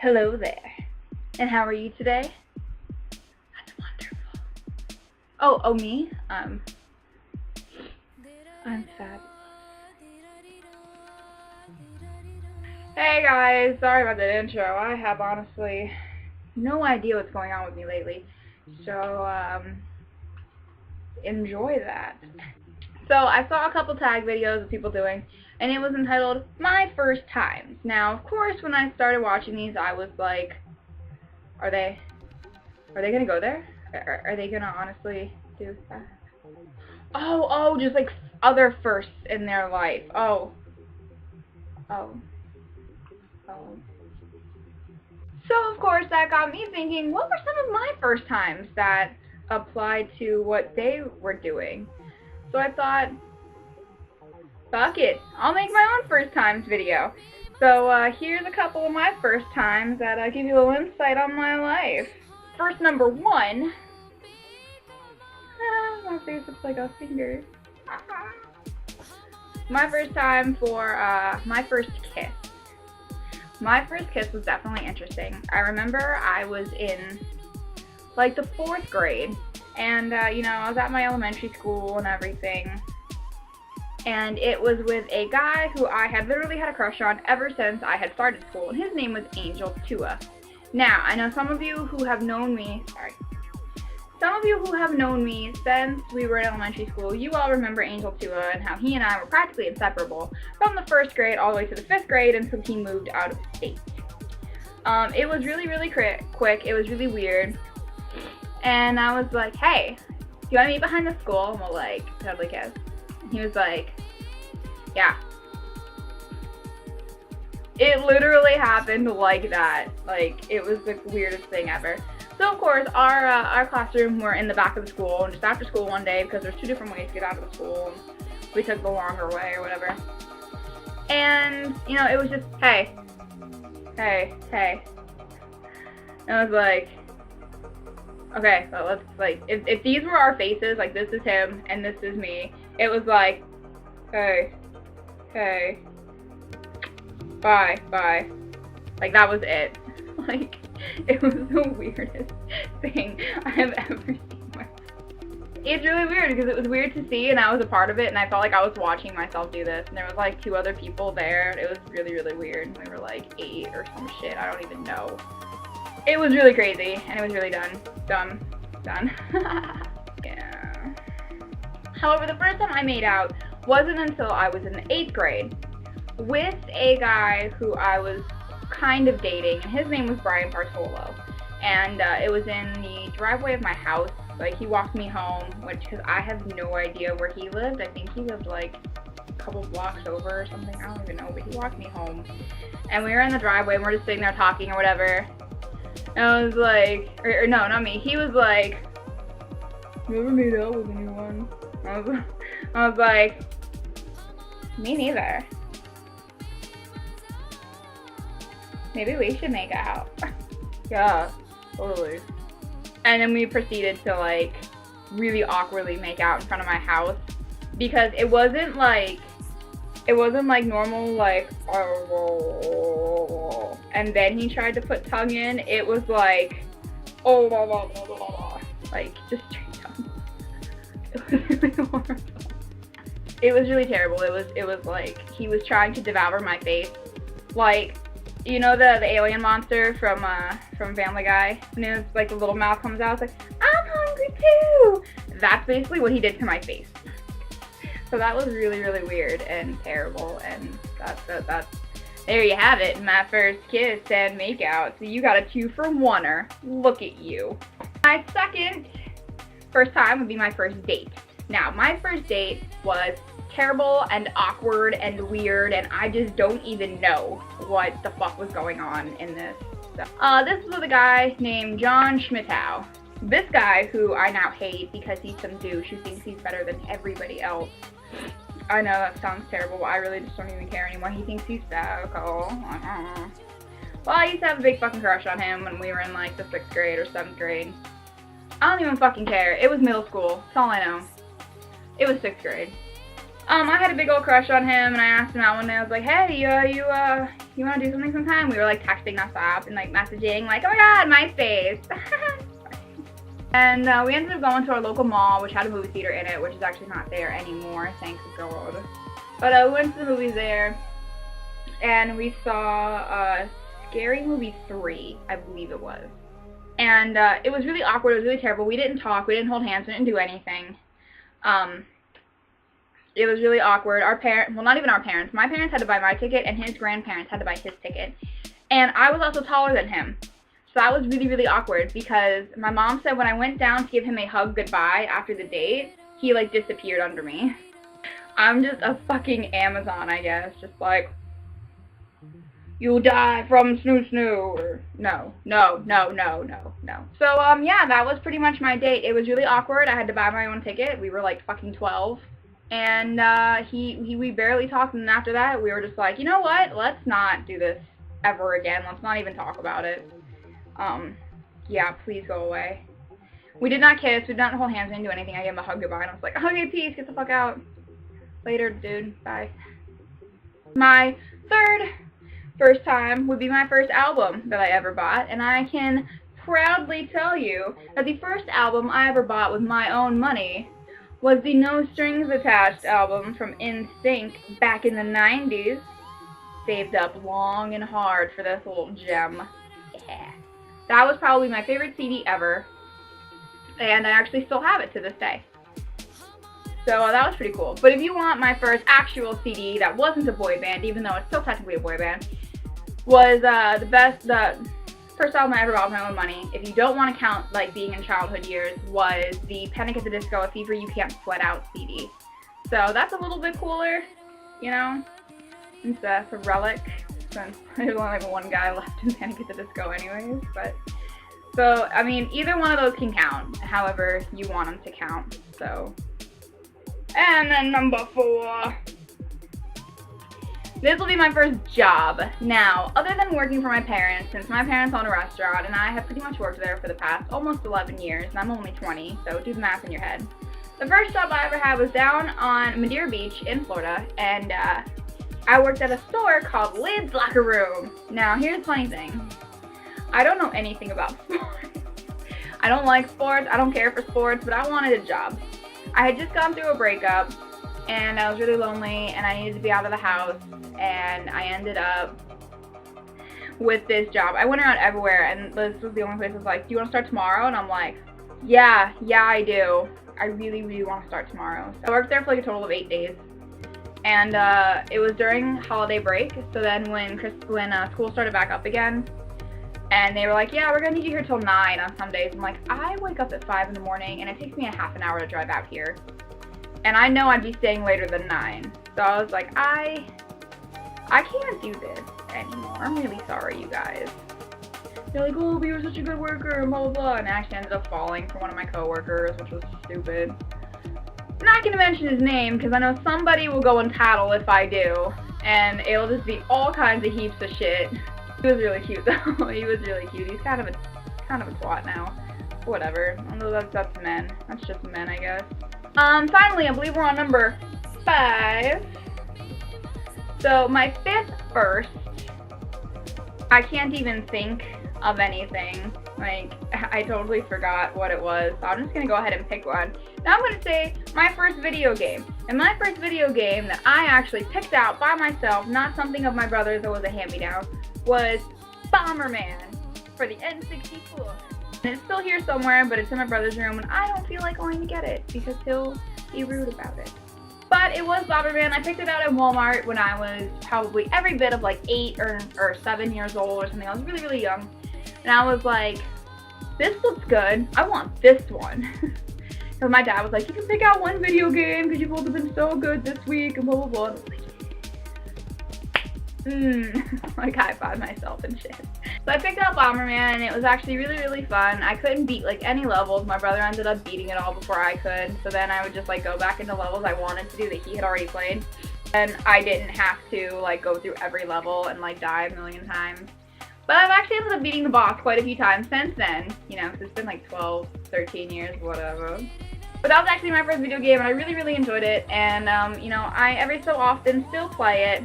Hello there. And how are you today? That's wonderful. Oh, me? I'm fabulous. Hey guys, sorry about that intro. I have honestly no idea what's going on with me lately. So, enjoy that. So, I saw a couple tag videos of people doing, and it was entitled, My First Times. Now, of course, when I started watching these, I was like, are they gonna go there? Are they gonna honestly do that? Oh, just like other firsts in their life. Oh. So, of course, that got me thinking, what were some of my first times that applied to what they were doing? So I thought, fuck it, I'll make my own first times video. So here's a couple of my first times that give you a little insight on my life. First, number one. My face looks like a finger. My first time for my first kiss. My first kiss was definitely interesting. I remember I was in like the 4th grade, and you know, I was at my elementary school and everything, and it was with a guy who I had literally had a crush on ever since I had started school, and his name was Angel Tua. Now, I know some of you who have known me, since we were in elementary school, you all remember Angel Tua and how he and I were practically inseparable from the 1st grade all the way to the 5th grade until he moved out of state. It was really quick, it was really weird, and I was like, hey, do you want to meet behind the school and we'll like totally kiss? He was like, yeah. It literally happened like that. Like, it was the weirdest thing ever. So of course, our classroom were in the back of the school, and just after school one day, because there's 2 different ways to get out of the school, we took the longer way or whatever. And, you know, it was just, hey. And I was like, okay, so let's, like, if these were our faces, like, this is him, and this is me, it was like, hey, bye. Like, that was it. Like, it was the weirdest thing I have ever seen in my life. It's really weird because it was weird to see, and I was a part of it, and I felt like I was watching myself do this, and there was like 2 other people there, and it was really weird. We were like 8 or some shit, I don't even know. It was really crazy, and it was really done. Yeah. However, the first time I made out wasn't until I was in the 8th grade with a guy who I was kind of dating, and his name was Brian Bartolo, and it was in the driveway of my house. Like, he walked me home, which, because I have no idea where he lived. I think he lived like a couple blocks over or something, I don't even know, but he walked me home, and we were in the driveway, and we're just sitting there talking or whatever, and I was like, or no, not me, he was like, you ever made out with anyone? I was like, me neither. Maybe we should make out. Yeah, totally. And then we proceeded to like really awkwardly make out in front of my house, because it wasn't like normal like, oh, and then he tried to put tongue in. It was like, oh, blah, blah, blah, blah, blah. Like, just straight tongue. It was really horrible. It was really terrible. It was like he was trying to devour my face, like, you know the alien monster from Family Guy? And it was like the little mouth comes out, it's like, I'm hungry too! That's basically what he did to my face. So that was really weird and terrible, and that's there you have it, my first kiss and makeout. So you got a 2 for 1-er. Look at you. My first time would be my first date. Now, my first date was terrible and awkward and weird, and I just don't even know what the fuck was going on in this. So, this was with a guy named John Schmidtau. This guy, who I now hate because he's some douche who thinks he's better than everybody else. I know that sounds terrible, but I really just don't even care anymore. He thinks he's so cool. Well, I used to have a big fucking crush on him when we were in like the 6th grade or 7th grade. I don't even fucking care. It was middle school. That's all I know. It was 6th grade. I had a big old crush on him, and I asked him out one day. I was like, hey, you you want to do something sometime? We were like texting nonstop and like messaging like, oh my god, MySpace. And we ended up going to our local mall, which had a movie theater in it, which is actually not there anymore, thank God. But we went to the movies there, and we saw Scary Movie 3, I believe it was. And it was really awkward, it was really terrible. We didn't talk, we didn't hold hands, we didn't do anything. It was really awkward. Our parents, well, not even our parents. My parents had to buy my ticket, and his grandparents had to buy his ticket. And I was also taller than him. So that was really, really awkward because my mom said when I went down to give him a hug goodbye after the date, he like disappeared under me. I'm just a fucking Amazon, I guess. Just like, you die from snoo. Or no. So, yeah, that was pretty much my date. It was really awkward. I had to buy my own ticket. We were like fucking 12. And we barely talked, and after that, we were just like, you know what? Let's not do this ever again. Let's not even talk about it. Yeah, please go away. We did not kiss, we did not hold hands, we didn't do anything. I gave him a hug goodbye, and I was like, okay, peace, get the fuck out. Later, dude, bye. My first time would be my first album that I ever bought, and I can proudly tell you that the first album I ever bought with my own money was the No Strings Attached album from NSYNC back in the 90s. Saved up long and hard for this little gem. Yeah. That was probably my favorite CD ever, and I actually still have it to this day. So that was pretty cool. But if you want my first actual CD that wasn't a boy band, even though it's still technically a boy band, was the first album I ever bought with my own money, if you don't want to count like being in childhood years, was the Panic at the Disco, A Fever You Can't Sweat Out CD. So that's a little bit cooler, you know? It's a relic. Since there's only like one guy left in Panic at the Disco anyways, but so I mean either one of those can count however you want them to count. So, and then number 4, this will be my first job. Now, other than working for my parents, since my parents own a restaurant and I have pretty much worked there for the past almost 11 years, and I'm only 20, so do the math in your head. The first job I ever had was down on Madeira Beach in Florida, and I worked at a store called Lid's Locker Room. Now, here's the funny thing. I don't know anything about sports. I don't like sports. I don't care for sports, but I wanted a job. I had just gone through a breakup, and I was really lonely, and I needed to be out of the house, and I ended up with this job. I went around everywhere, and this was the only place that was like, do you want to start tomorrow? And I'm like, yeah, I do. I really, really want to start tomorrow. So I worked there for like a total of 8 days. And it was during holiday break, so then when school started back up again, and they were like, yeah, we're gonna need you here till 9 on some days. I'm like, I wake up at 5 in the morning, and it takes me a half an hour to drive out here. And I know I'd be staying later than 9. So I was like, I can't do this anymore. I'm really sorry, you guys. They're like, oh, but you were such a good worker, and blah, blah, blah. And I actually ended up falling for one of my coworkers, which was stupid. I'm not going to mention his name because I know somebody will go and tattle if I do, and it'll just be all kinds of heaps of shit. He was really cute though. He was really cute. He's kind of a twat now. Whatever. Although that's men. That's just men, I guess. Finally, I believe we're on number 5. So my 5th first, I can't even think of anything. Like, I totally forgot what it was, so I'm just gonna go ahead and pick one. Now I'm gonna say my first video game. And my first video game that I actually picked out by myself, not something of my brother's that was a hand-me-down, was Bomberman for the N64. And it's still here somewhere, but it's in my brother's room, and I don't feel like going to get it because he'll be rude about it. But it was Bomberman. I picked it out at Walmart when I was probably every bit of like 8 or 7 years old or something. I was really, really young. And I was like, this looks good. I want this one. Because my dad was like, you can pick out one video game because you've both been so good this week and blah, blah, blah. Like high-five myself and shit. So I picked out Bomberman, and it was actually really, really fun. I couldn't beat like any levels. My brother ended up beating it all before I could. So then I would just like go back into levels I wanted to do that he had already played. And I didn't have to like go through every level and like die a million times. But I've actually ended up beating the boss quite a few times since then, you know, because it's been like 12, 13 years, whatever. But that was actually my first video game, and I really, really enjoyed it. And, you know, I every so often still play it.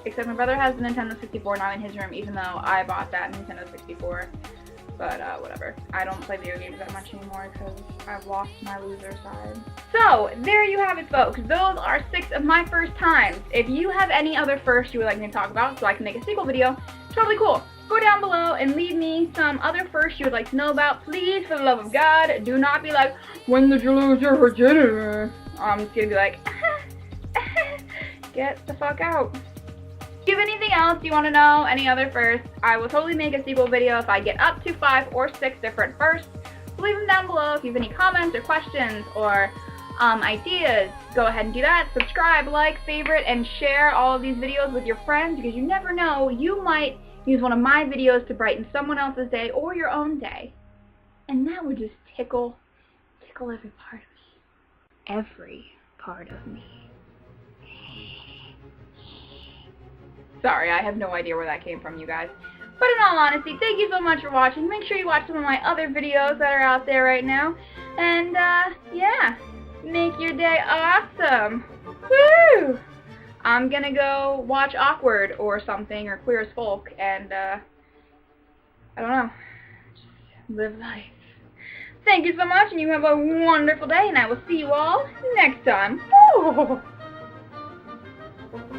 Except my brother has the Nintendo 64 now in his room, even though I bought that Nintendo 64. But, whatever. I don't play video games that much anymore because I've lost my loser side. So, there you have it, folks. Those are 6 of my first times. If you have any other firsts you would like me to talk about so I can make a sequel video, totally cool. Go down below and leave me some other firsts you would like to know about. Please, for the love of God, do not be like, when did you lose your virginity? I'm just gonna be like, get the fuck out. If you have anything else you want to know, any other firsts, I will totally make a sequel video if I get up to 5 or 6 different firsts. So leave them down below if you have any comments or questions or ideas. Go ahead and do that. Subscribe, like, favorite, and share all of these videos with your friends because you never know, you might use one of my videos to brighten someone else's day or your own day. And that would just tickle every part of me. Every part of me. Sorry, I have no idea where that came from, you guys. But in all honesty, thank you so much for watching. Make sure you watch some of my other videos that are out there right now. And, yeah, make your day awesome. Woo! I'm gonna go watch Awkward or something, or Queer as Folk, and, I don't know. Just live life. Thank you so much, and you have a wonderful day, and I will see you all next time. Woo!